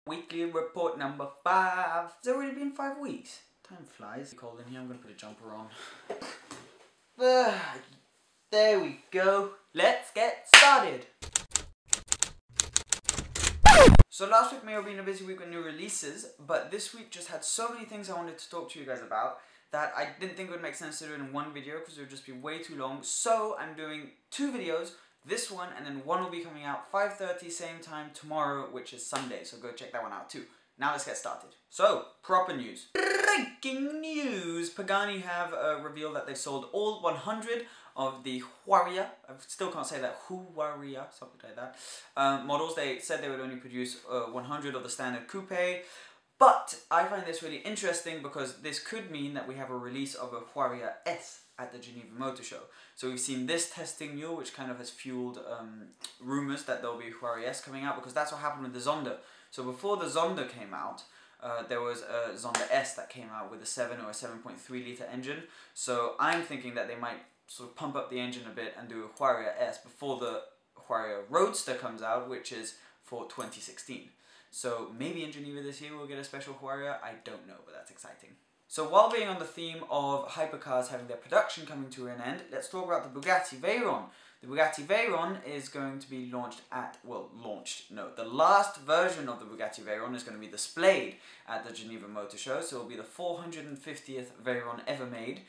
Weekly report number 5. It's already been 5 weeks. Time flies. Cold in here, I'm gonna put a jumper on. There we go. Let's get started. So last week may have been a busy week with new releases, but this week just had so many things I wanted to talk to you guys about that I didn't think it would make sense to do it in one video because it would just be way too long. So I'm doing 2 videos, this one and then one will be coming out 5:30 same time tomorrow, which is Sunday, so go check that one out too. Now let's get started. So, proper news. Breaking news! Pagani have revealed that they've sold all 100 of the Huayra, I still can't say that, Huayra, something like that, models. They said they would only produce 100 of the standard coupe, but I find this really interesting because this could mean that we have a release of a Huayra S at the Geneva Motor Show. So we've seen this testing mule, which kind of has fueled rumours that there'll be a Huayra S coming out, because that's what happened with the Zonda. So before the Zonda came out, there was a Zonda S that came out with a 7 or a 7.3 litre engine. So I'm thinking that they might sort of pump up the engine a bit and do a Huayra S before the Huayra Roadster comes out, which is for 2016. So maybe in Geneva this year we'll get a special Huayra, I don't know, but that's exciting. So while being on the theme of hypercars having their production coming to an end, let's talk about the Bugatti Veyron. The Bugatti Veyron is going to be launched at, the last version of the Bugatti Veyron is going to be displayed at the Geneva Motor Show, so it will be the 450th Veyron ever made.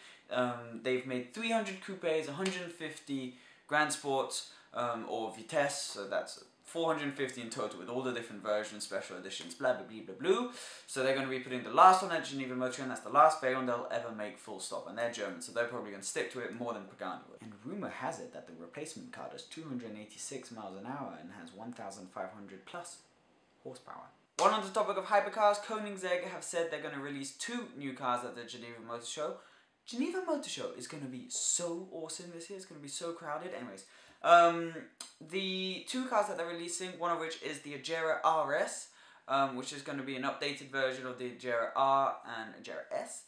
They've made 300 coupes, 150 Grand Sports or Vitesse, so that's 450 in total with all the different versions, special editions, blah blah blah blah blah. So they're going to be putting the last one at Geneva Motor Show, and that's the last Veyron they'll ever make, full stop. And they're German, so they're probably going to stick to it more than Pagani would. And rumour has it that the replacement car does 286 miles an hour and has 1,500 plus horsepower. While on the topic of hypercars, Koinegsegg have said they're going to release 2 new cars at the Geneva Motor Show. Geneva Motor Show is going to be so awesome this year, it's going to be so crowded. Anyways, the 2 cars that they're releasing, one of which is the Agera RS, which is going to be an updated version of the Agera R and Agera S.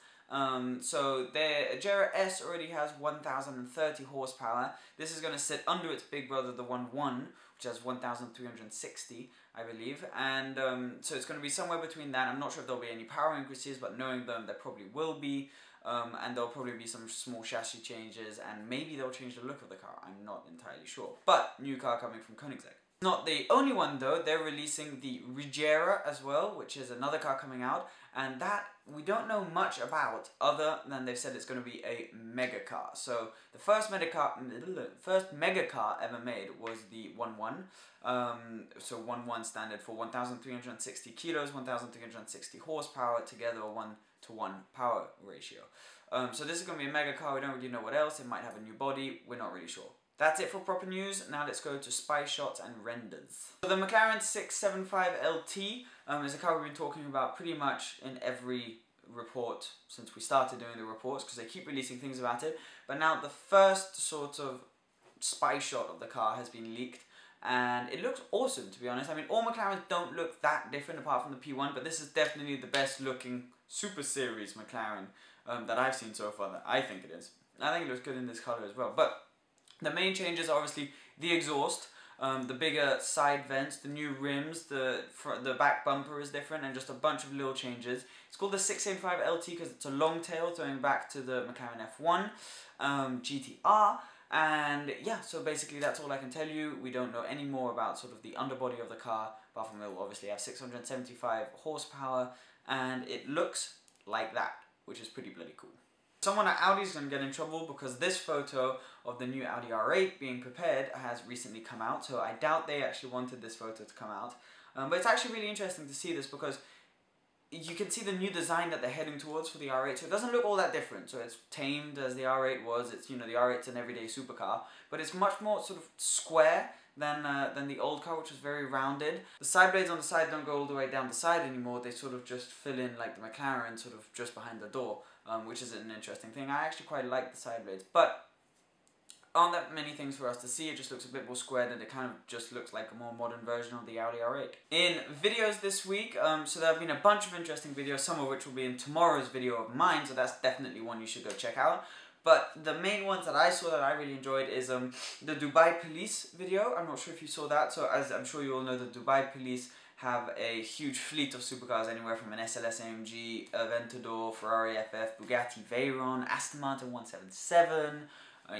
So the Agera S already has 1,030 horsepower. This is going to sit under its big brother, the 1.1, which has 1,360, I believe. And so it's going to be somewhere between that. I'm not sure if there'll be any power increases, but knowing them, there probably will be. And there'll probably be some small chassis changes, and maybe they'll change the look of the car. I'm not entirely sure. But new car coming from Koinegsegg. Not the only one though, they're releasing the Regera as well, which is another car coming out, and that we don't know much about other than they've said it's going to be a mega car. So the first mega car ever made was the 1.1. So 1.1 standard for 1,360 kilos, 1,360 horsepower, together a 1:1 power ratio. So this is going to be a mega car. We don't really know what else. It might have a new body. We're not really sure. That's it for proper news. Now let's go to spy shots and renders. So the Mclaren 675Lt is a car we've been talking about pretty much in every report since we started doing the reports, because they keep releasing things about it. But now the first sort of spy shot of the car has been leaked, and it looks awesome, to be honest. I mean, all McLarens don't look that different apart from the P1, but this is definitely the best looking Super Series McLaren that I've seen so far. That I think it is. I think it looks good in this colour as well. But the main changes are obviously the exhaust, the bigger side vents, the new rims, the back bumper is different, and just a bunch of little changes. It's called the 675Lt because it's a long tail, throwing back to the McLaren F1 GTR. And yeah, so basically that's all I can tell you. We don't know any more about sort of the underbody of the car, apart from it will obviously have 675 horsepower, and it looks like that, which is pretty bloody cool. Someone at Audi is going to get in trouble because this photo of the new Audi R8 being prepared has recently come out, so I doubt they actually wanted this photo to come out. But it's actually really interesting to see this because you can see the new design that they're heading towards for the R8, so it doesn't look all that different. So it's tamed as the R8 was. It's, you know, the R8's an everyday supercar, but it's much more sort of square than the old car, which was very rounded. The side blades on the side don't go all the way down the side anymore. They sort of just fill in like the McLaren, sort of just behind the door, which is an interesting thing. I actually quite like the side blades, but aren't that many things for us to see. It just looks a bit more squared, and it kind of just looks like a more modern version of the Audi R8. In videos this week, so there have been a bunch of interesting videos, some of which will be in tomorrow's video of mine, so that's definitely one you should go check out. But the main ones that I saw that I really enjoyed is the Dubai police video. I'm not sure if you saw that. So as I'm sure you all know, the Dubai police have a huge fleet of supercars, anywhere from an SLS AMG, Aventador, Ferrari FF, Bugatti Veyron, Aston Martin 177,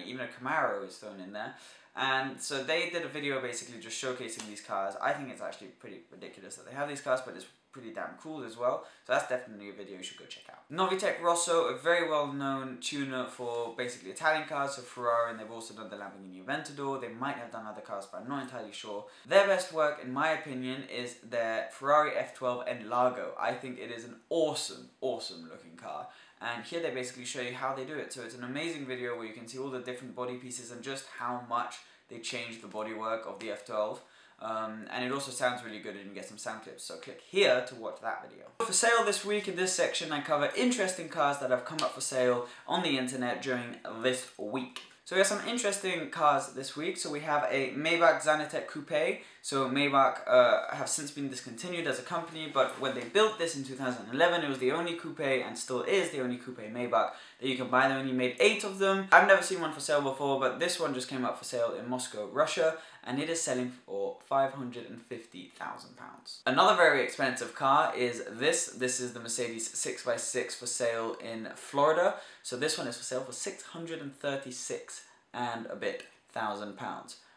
even a Camaro is thrown in there. And so they did a video basically just showcasing these cars. I think it's actually pretty ridiculous that they have these cars, but it's pretty damn cool as well. So that's definitely a video you should go check out. Novitec Rosso, a very well-known tuner for basically Italian cars, so Ferrari, and they've also done the Lamborghini Aventador. They might have done other cars, but I'm not entirely sure. Their best work, in my opinion, is their Ferrari F12 Enlago. I think it is an awesome, awesome looking car. And here they basically show you how they do it. So it's an amazing video where you can see all the different body pieces and just how much they changed the bodywork of the F12. And it also sounds really good, and you can get some sound clips, so click here to watch that video. For sale this week, in this section I cover interesting cars that have come up for sale on the internet during this week. So we have some interesting cars this week. So we have a Maybach Zanetec Coupe. So Maybach have since been discontinued as a company, but when they built this in 2011, it was the only coupe, and still is the only coupe Maybach that you can buy. They only made 8 of them. I've never seen one for sale before, but this one just came up for sale in Moscow, Russia, and it is selling for £550,000. Another very expensive car is this. This is the Mercedes 6x6 for sale in Florida. So this one is for sale for £636,000 and a bit.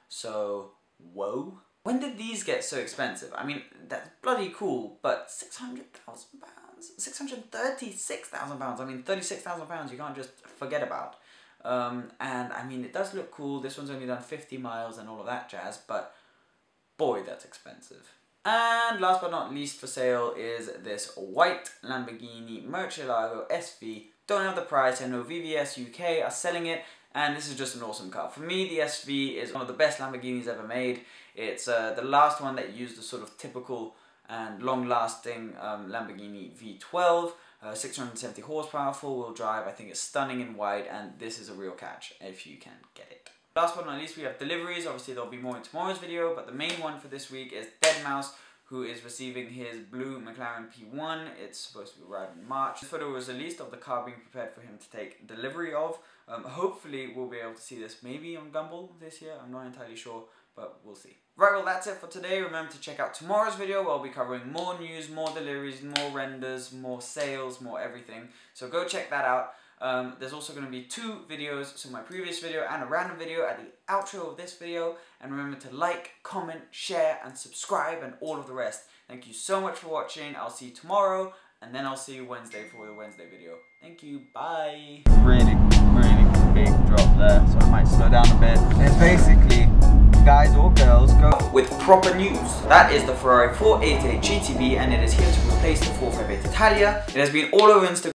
So, whoa. When did these get so expensive? I mean, that's bloody cool, but £600,000? £636,000. I mean, £36,000 you can't just forget about. And I mean, it does look cool. This one's only done 50 miles and all of that jazz, but boy, that's expensive. And last but not least for sale is this white Lamborghini Murcielago SV. Don't have the price. I know VVS UK are selling it, and this is just an awesome car. For me, the SV is one of the best Lamborghinis ever made. It's the last one that used the sort of typical and long-lasting Lamborghini V12. 670 horsepower, four-wheel drive. I think it's stunning in white, and this is a real catch if you can get it. Last but not least, we have Deliveries. Obviously, there'll be more in tomorrow's video, but the main one for this week is deadmau5, who is receiving his blue McLaren P1. It's supposed to be arriving in March. This photo was released of the car being prepared for him to take delivery of. Hopefully, we'll be able to see this maybe on Gumball this year. I'm not entirely sure, but we'll see. Right, well, that's it for today. Remember to check out tomorrow's video, where I'll be covering more news, more deliveries, more renders, more sales, more everything. So go check that out. There's also going to be 2 videos, so my previous video and a random video at the outro of this video. And remember to like, comment, share, and subscribe, and all of the rest. Thank you so much for watching. I'll see you tomorrow, and then I'll see you Wednesday for the Wednesday video. Thank you, bye. Really, really big drop there, so I might slow down a bit. It's basically, guys or girls, go with proper news. That is the Ferrari 488 GTB, and it is here to replace the 458 Italia. It has been all over Instagram.